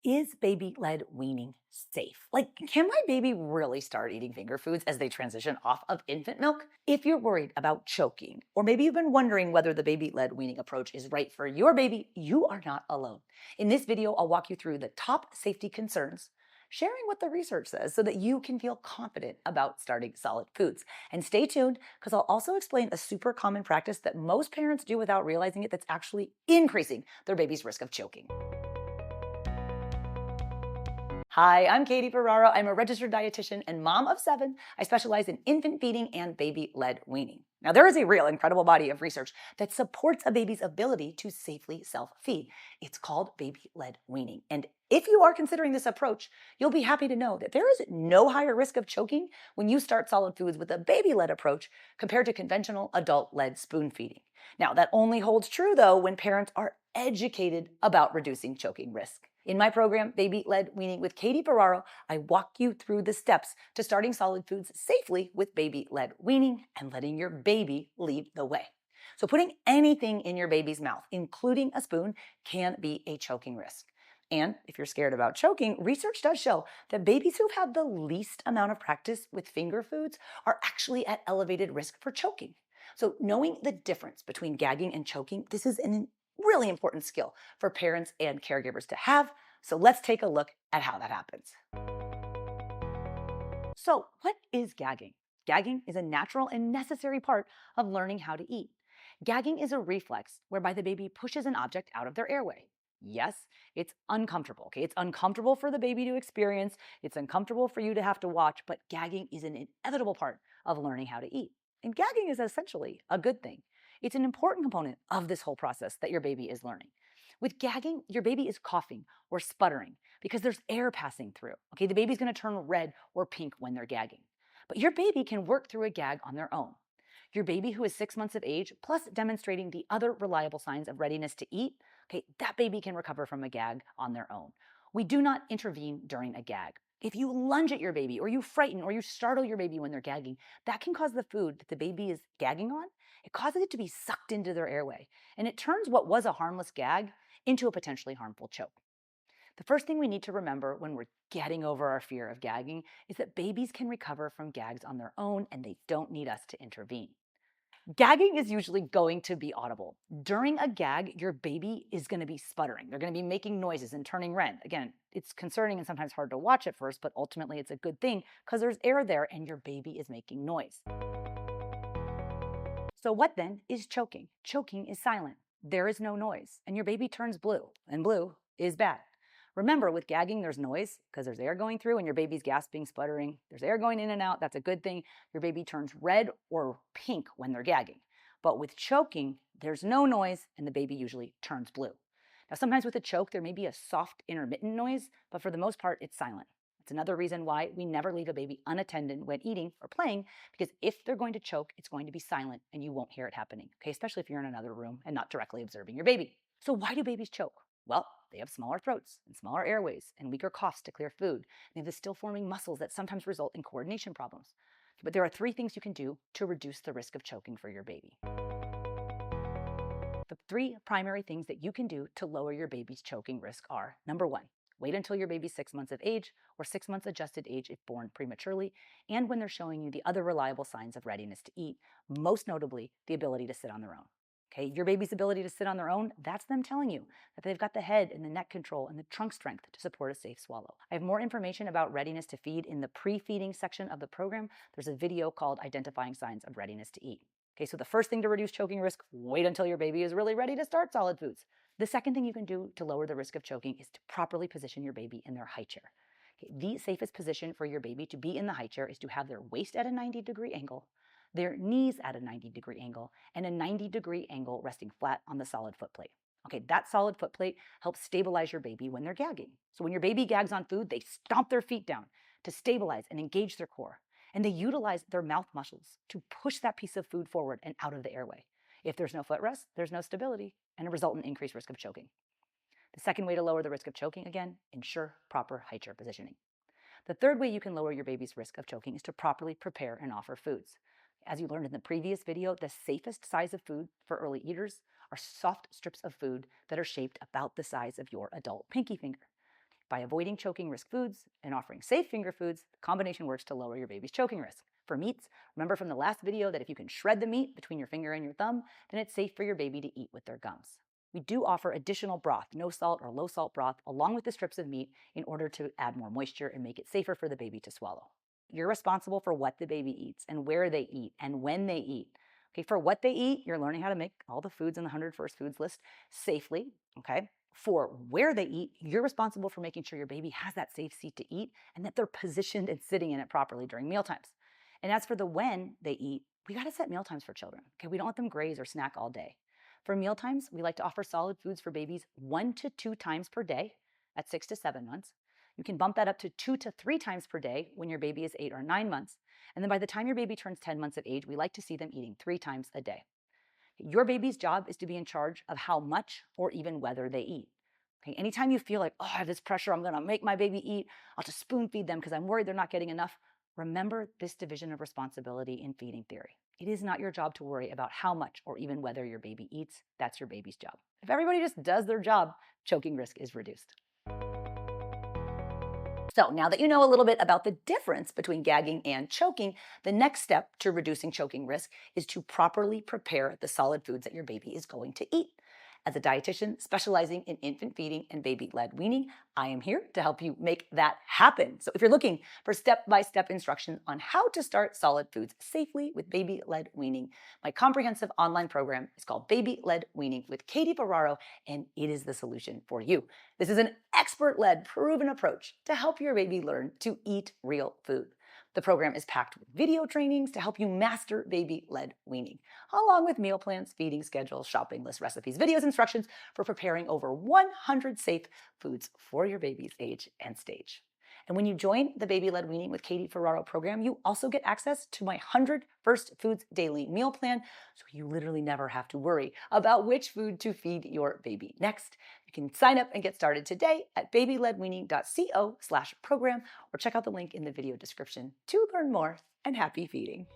Is baby-led weaning safe? Like, can my baby really start eating finger foods as they transition off of infant milk? If you're worried about choking, or maybe you've been wondering whether the baby-led weaning approach is right for your baby, you are not alone. In this video, I'll walk you through the top safety concerns, sharing what the research says so that you can feel confident about starting solid foods. And stay tuned, because I'll also explain a super common practice that most parents do without realizing it that's actually increasing their baby's risk of choking. Hi, I'm Katie Ferraro. I'm a registered dietitian and mom of 7. I specialize in infant feeding and baby-led weaning. Now, there is a real incredible body of research that supports a baby's ability to safely self-feed. It's called baby-led weaning. And if you are considering this approach, you'll be happy to know that there is no higher risk of choking when you start solid foods with a baby-led approach compared to conventional adult-led spoon feeding. Now, that only holds true, though, when parents are educated about reducing choking risk. In my program, Baby-Led Weaning with Katie Ferraro, I walk you through the steps to starting solid foods safely with baby-led weaning and letting your baby lead the way. So putting anything in your baby's mouth, including a spoon, can be a choking risk. And if you're scared about choking, research does show that babies who've had the least amount of practice with finger foods are actually at elevated risk for choking. So knowing the difference between gagging and choking, this is an really important skill for parents and caregivers to have. So let's take a look at how that happens. So what is gagging? Gagging is a natural and necessary part of learning how to eat. Gagging is a reflex whereby the baby pushes an object out of their airway. Yes, it's uncomfortable, okay? It's uncomfortable for the baby to experience. It's uncomfortable for you to have to watch, but gagging is an inevitable part of learning how to eat. And gagging is essentially a good thing. It's an important component of this whole process that your baby is learning. With gagging, your baby is coughing or sputtering because there's air passing through. Okay, the baby's going to turn red or pink when they're gagging. But your baby can work through a gag on their own. Your baby who is 6 months of age, plus demonstrating the other reliable signs of readiness to eat, okay, that baby can recover from a gag on their own. We do not intervene during a gag. If you lunge at your baby or you frighten or you startle your baby when they're gagging, that can cause the food that the baby is gagging on, it causes it to be sucked into their airway. And it turns what was a harmless gag into a potentially harmful choke. The first thing we need to remember when we're getting over our fear of gagging is that babies can recover from gags on their own and they don't need us to intervene. Gagging is usually going to be audible. During a gag, your baby is going to be sputtering. They're going to be making noises and turning red. Again, it's concerning and sometimes hard to watch at first, but ultimately it's a good thing because there's air there and your baby is making noise. So what then is choking? Choking is silent. There is no noise, and your baby turns blue, and blue is bad. Remember, with gagging, there's noise because there's air going through and your baby's gasping, sputtering. There's air going in and out. That's a good thing. Your baby turns red or pink when they're gagging. But with choking, there's no noise and the baby usually turns blue. Now, sometimes with a choke, there may be a soft intermittent noise, but for the most part, it's silent. It's another reason why we never leave a baby unattended when eating or playing, because if they're going to choke, it's going to be silent and you won't hear it happening, okay? Especially if you're in another room and not directly observing your baby. So why do babies choke? Well, they have smaller throats and smaller airways and weaker coughs to clear food. They have the still forming muscles that sometimes result in coordination problems. But there are 3 things you can do to reduce the risk of choking for your baby. The 3 primary things that you can do to lower your baby's choking risk are: number 1, wait until your baby's 6 months of age or 6 months adjusted age if born prematurely, and when they're showing you the other reliable signs of readiness to eat, most notably the ability to sit on their own. Okay, your baby's ability to sit on their own, that's them telling you that they've got the head and the neck control and the trunk strength to support a safe swallow. I have more information about readiness to feed in the pre-feeding section of the program. There's a video called Identifying Signs of Readiness to Eat. Okay, so the first thing to reduce choking risk, wait until your baby is really ready to start solid foods. The second thing you can do to lower the risk of choking is to properly position your baby in their high chair. Okay, the safest position for your baby to be in the high chair is to have their waist at a 90-degree angle, their knees at a 90-degree angle, and a 90-degree angle resting flat on the solid foot plate. Okay, that solid foot plate helps stabilize your baby when they're gagging. So when your baby gags on food, they stomp their feet down to stabilize and engage their core. And they utilize their mouth muscles to push that piece of food forward and out of the airway. If there's no footrest, there's no stability and a resultant increased risk of choking. The second way to lower the risk of choking, again, ensure proper high chair positioning. The third way you can lower your baby's risk of choking is to properly prepare and offer foods. As you learned in the previous video, the safest size of food for early eaters are soft strips of food that are shaped about the size of your adult pinky finger. By avoiding choking risk foods and offering safe finger foods, the combination works to lower your baby's choking risk. For meats, remember from the last video that if you can shred the meat between your finger and your thumb, then it's safe for your baby to eat with their gums. We do offer additional broth, no salt or low salt broth, along with the strips of meat in order to add more moisture and make it safer for the baby to swallow. You're responsible for what the baby eats and where they eat and when they eat. Okay, for what they eat, you're learning how to make all the foods in the 100 First Foods list safely, okay? For where they eat, you're responsible for making sure your baby has that safe seat to eat and that they're positioned and sitting in it properly during mealtimes. And as for the when they eat, we gotta set mealtimes for children, okay? We don't let them graze or snack all day. For mealtimes, we like to offer solid foods for babies 1 to 2 times per day at 6 to 7 months. You can bump that up to 2 to 3 times per day when your baby is 8 or 9 months. And then by the time your baby turns 10 months of age, we like to see them eating 3 times a day. Your baby's job is to be in charge of how much or even whether they eat. Okay, anytime you feel like, oh, I have this pressure, I'm gonna make my baby eat, I'll just spoon feed them because I'm worried they're not getting enough. Remember this division of responsibility in feeding theory. It is not your job to worry about how much or even whether your baby eats. That's your baby's job. If everybody just does their job, choking risk is reduced. So now that you know a little bit about the difference between gagging and choking, the next step to reducing choking risk is to properly prepare the solid foods that your baby is going to eat. As a dietitian specializing in infant feeding and baby-led weaning, I am here to help you make that happen. So if you're looking for step-by-step instructions on how to start solid foods safely with baby-led weaning, my comprehensive online program is called Baby-Led Weaning with Katie Ferraro, and it is the solution for you. This is an expert-led, proven approach to help your baby learn to eat real food. The program is packed with video trainings to help you master baby-led weaning, along with meal plans, feeding schedules, shopping lists, recipes, videos, instructions for preparing over 100 safe foods for your baby's age and stage. And when you join the Baby-Led Weaning with Katie Ferraro program, you also get access to my 100 First Foods Daily Meal Plan, so you literally never have to worry about which food to feed your baby next. You can sign up and get started today at babyledweaning.co/program or check out the link in the video description to learn more, and happy feeding.